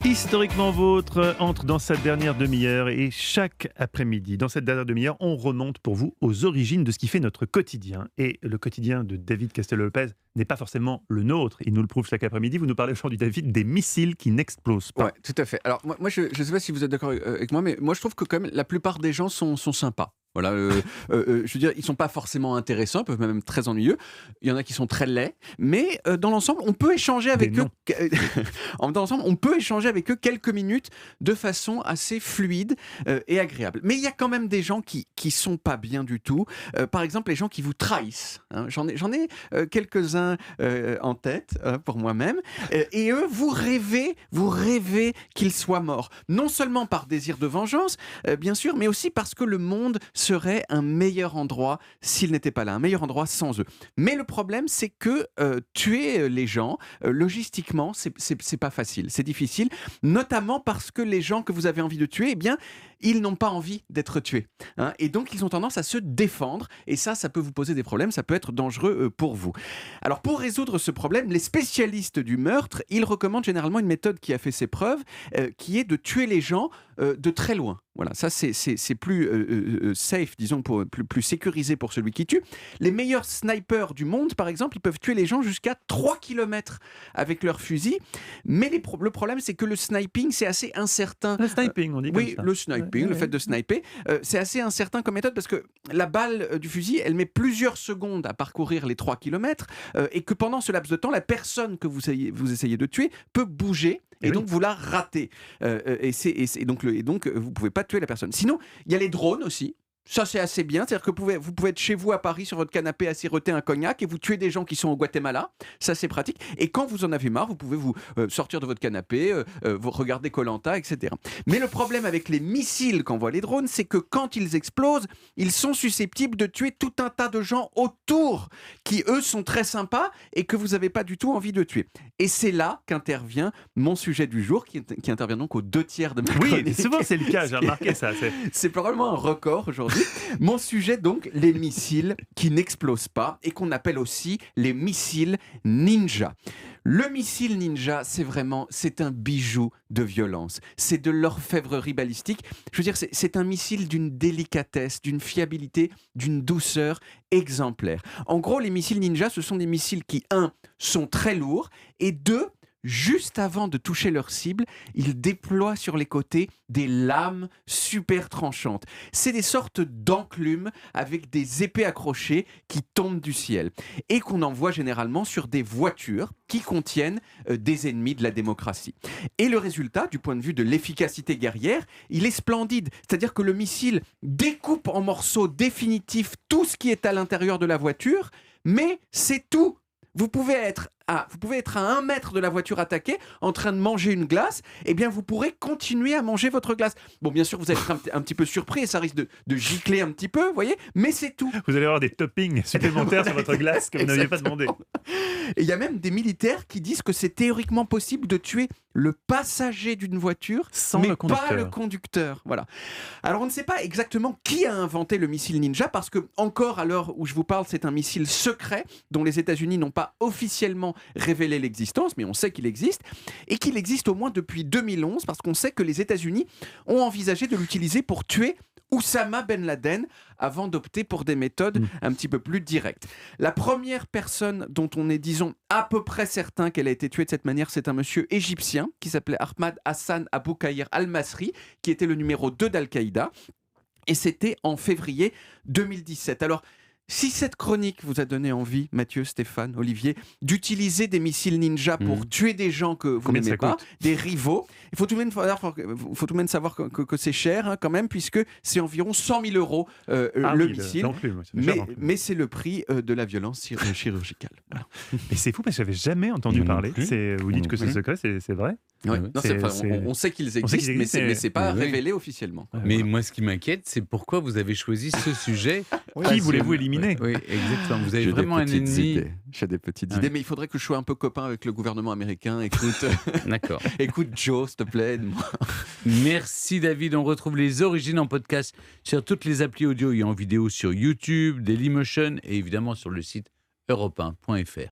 Historiquement Vôtre entre dans sa dernière demi-heure et chaque après-midi, dans cette dernière demi-heure, on remonte pour vous aux origines de ce qui fait notre quotidien. Et le quotidien de David Castello-Lopez n'est pas forcément le nôtre, il nous le prouve chaque après-midi. Vous nous parlez aujourd'hui, David, des missiles qui n'explosent pas. Ouais, tout à fait. Alors moi je ne sais pas si vous êtes d'accord avec moi, mais moi je trouve que quand même la plupart des gens sont sympas. Voilà, je veux dire, ils sont pas forcément intéressants, ils peuvent même être très ennuyeux. Il y en a qui sont très laids, mais dans l'ensemble, on peut échanger avec eux. Dans l'ensemble, on peut échanger avec eux quelques minutes de façon assez fluide et agréable. Mais il y a quand même des gens qui sont pas bien du tout. Par exemple, les gens qui vous trahissent. Hein. J'en ai quelques-uns en tête pour moi-même. Et eux, vous rêvez qu'ils soient morts. Non seulement par désir de vengeance, bien sûr, mais aussi parce que le monde serait un meilleur endroit s'ils n'étaient pas là, un meilleur endroit sans eux. Mais le problème, c'est que tuer les gens, logistiquement, c'est pas facile, c'est difficile, notamment parce que les gens que vous avez envie de tuer, eh bien, ils n'ont pas envie d'être tués. Hein, et donc, ils ont tendance à se défendre, et ça peut vous poser des problèmes, ça peut être dangereux pour vous. Alors, pour résoudre ce problème, les spécialistes du meurtre, ils recommandent généralement une méthode qui a fait ses preuves, qui est de tuer les gens de très loin. Voilà, ça c'est plus safe, disons, plus sécurisé pour celui qui tue. Les meilleurs snipers du monde, par exemple, ils peuvent tuer les gens jusqu'à 3 km avec leur fusil. Mais le problème, c'est que le sniping, c'est assez incertain. Le sniping, on dit comme ça. Oui, le sniping, le fait de sniper, c'est assez incertain comme méthode parce que la balle du fusil, elle met plusieurs secondes à parcourir les 3 km et que pendant ce laps de temps, la personne que vous essayez de tuer peut bouger. Et donc, vous la ratez. Et donc, vous ne pouvez pas tuer la personne. Sinon, il y a les drones aussi. Ça, c'est assez bien. C'est-à-dire que vous pouvez être chez vous à Paris sur votre canapé à siroter un cognac et vous tuez des gens qui sont au Guatemala. Ça, c'est pratique. Et quand vous en avez marre, vous pouvez vous sortir de votre canapé, vous regarder Koh-Lanta, etc. Mais le problème avec les missiles qu'envoient les drones, c'est que quand ils explosent, ils sont susceptibles de tuer tout un tas de gens autour qui, eux, sont très sympas et que vous n'avez pas du tout envie de tuer. Et c'est là qu'intervient mon sujet du jour, qui intervient donc aux 2/3 de ma chronique. Oui, souvent c'est le cas, j'ai remarqué ça. C'est probablement un record aujourd'hui. Mon sujet, donc, les missiles qui n'explosent pas et qu'on appelle aussi les missiles ninja. Le missile ninja, c'est un bijou de violence. C'est de l'orfèvrerie balistique. Je veux dire, c'est un missile d'une délicatesse, d'une fiabilité, d'une douceur exemplaire. En gros, les missiles ninja, ce sont des missiles qui, 1, sont très lourds et 2, juste avant de toucher leur cible, ils déploient sur les côtés des lames super tranchantes. C'est des sortes d'enclumes avec des épées accrochées qui tombent du ciel et qu'on envoie généralement sur des voitures qui contiennent des ennemis de la démocratie. Et le résultat, du point de vue de l'efficacité guerrière, il est splendide. C'est-à-dire que le missile découpe en morceaux définitifs tout ce qui est à l'intérieur de la voiture, mais c'est tout. Vous pouvez être à 1 mètre de la voiture attaquée, en train de manger une glace, eh bien vous pourrez continuer à manger votre glace. Bon, bien sûr, vous allez être un petit peu surpris et ça risque de gicler un petit peu, vous voyez, mais c'est tout. Vous allez avoir des toppings supplémentaires sur votre glace que vous n'aviez pas demandé. Et il y a même des militaires qui disent que c'est théoriquement possible de tuer le passager d'une voiture, mais pas le conducteur. Voilà. Alors on ne sait pas exactement qui a inventé le missile ninja, parce que encore à l'heure où je vous parle, c'est un missile secret dont les États-Unis n'ont pas officiellement révélé l'existence, mais on sait qu'il existe, et qu'il existe au moins depuis 2011, parce qu'on sait que les États-Unis ont envisagé de l'utiliser pour tuer Oussama Ben Laden avant d'opter pour des méthodes un petit peu plus directes. La première personne dont on est, disons, à peu près certain qu'elle a été tuée de cette manière, c'est un monsieur égyptien qui s'appelait Ahmad Hassan Abou Kaïr al-Masri, qui était le numéro 2 d'Al-Qaïda. Et c'était en février 2017. Alors, si cette chronique vous a donné envie, Mathieu, Stéphane, Olivier, d'utiliser des missiles ninja pour tuer des gens que vous n'aimez pas, des rivaux, il faut tout de même savoir que c'est cher, hein, quand même, puisque c'est environ 100 000 euros le missile. Mais c'est le prix de la violence chirurgicale. Voilà. Mais c'est fou parce que je n'avais jamais entendu parler. Vous dites que c'est secret, c'est vrai? Ouais. On sait qu'ils existent, mais ce n'est pas révélé officiellement. Mais moi, ce qui m'inquiète, c'est pourquoi vous avez choisi ce sujet. Qui voulez-vous éliminer? Oui, exactement. Vous avez vraiment un ennemi. J'ai des petites idées, mais il faudrait que je sois un peu copain avec le gouvernement américain. Écoute, d'accord. Écoute Joe, s'il te plaît. Merci David. On retrouve les origines en podcast sur toutes les applis audio et en vidéo sur YouTube, Dailymotion et évidemment sur le site europe1.fr.